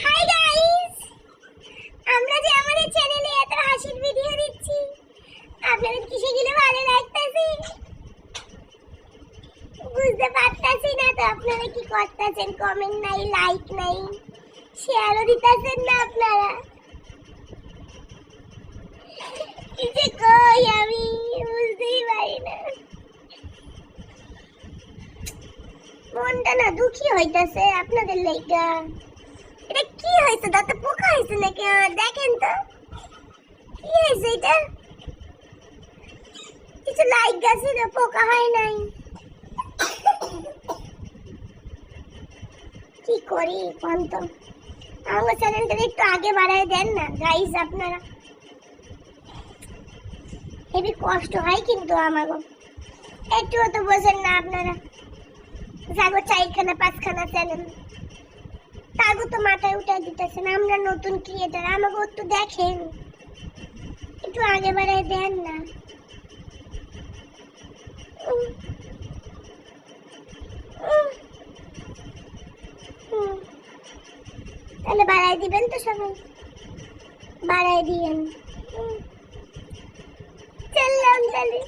Hi guys, আমরা যে আমাদের চ্যানেলে এত হাসির ভিডিও দিচ্ছি, আপনাদের কি সেগুলো ভালো লাগতেছে? বুঝতে পারতাছি না তো আপনারা কি করতেছেন। কমেন্ট নাই, লাইক নাই, শেয়ারও দিতেছেন না আপনারা। কি যে কই আমি বুঝতেই পারি না। মনটা না দুঃখী হইতাছে আপনাদের লাইগা। এটা কি হয়েছে? দাঁতে পোকা হয়েছে নাকি? দেখেন তো কি হয়েছে এটা। কিছু লাইক গেছে না, পোকা হয় নাই। কি করি কোন তো? আমার চ্যানেলটা একটু আগে বাড়ায় দেন না গাইস। আপনারা হেবি কষ্ট হয় কিন্তু আমাগো, একটুও তো বোঝেন না আপনারা। যাবো 4খানা 5খানা চ্যানেল, তাগো তো মাথায় উঠে দিতেছেন। আমরা নতুন ক্রিয়েটার, আমাকে একটু দেখেন, একটু আগে বাড়ায় দেন না। তাহলে বাড়ায় দিবেন তো সবাই, বাড়ায় দিয়েন। চললাম তাহলে।